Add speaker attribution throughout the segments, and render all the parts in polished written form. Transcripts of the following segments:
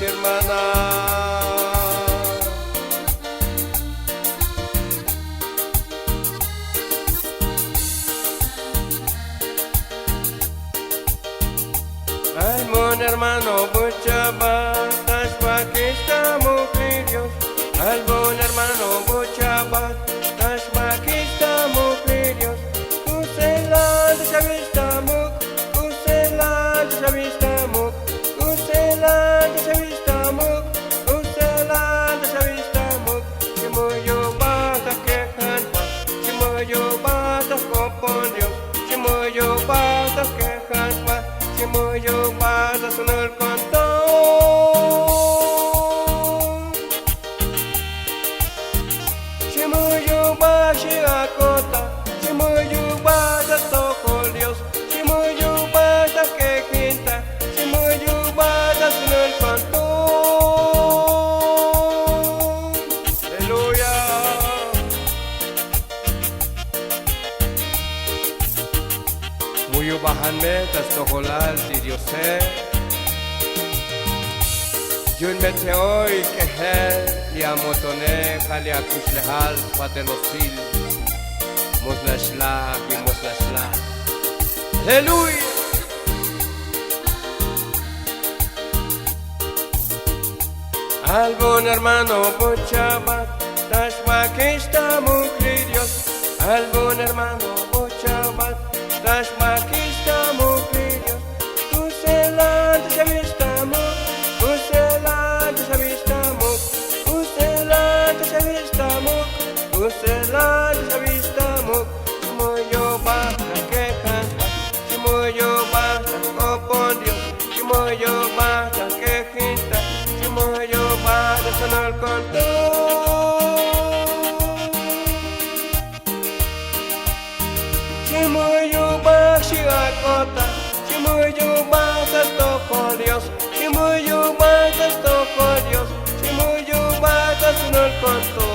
Speaker 1: hermanos y hermanas. Algún hermano buchaba, tashba que estamos crios. Algún hermano buchaba, tashba que estamos crios. Kusela de Shavistamo, Kusela de Shavistamo, Kusela de Shavistamo, Kusela de Shavistamo. Chimoyo bata que canpa, chimoyo bata con Dios, chimoyo bata que canpa. Chimoyo bata sonar canto. Chimoyo bata acota, chimoyo bata toco Dios, chimoyo bata que quinta, chimoyo bata sonar canto. Aleluya. Muyo bajanme tas tocolal di Diosé. Yun mete hoy que hel ya motone kali akush lehal patelosil. Mosnashla y mosnashla. Aleluya. Algún hermano bochabat, tashba que estamos crios. Algún hermano bochabat, tashba que estamos crios. Kusela de Shavistamo, Kusela de Shavistamo, Kusela de Shavistamo, Kusela de Shavistamo. Chimoyo bata que canta, chimoyo bata con Dios, chimoyo bata que quinta, chimoyo bata sonar canto. Chimoyo bata acota, chimoyo bata toco Dios, chimoyo bata toco Dios, chimoyo bata sonar canto.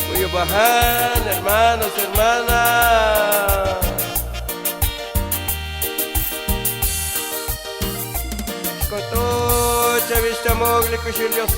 Speaker 1: Muyo bajan, hermanos, hermanas. Koto, chavista mogli kushil Dios.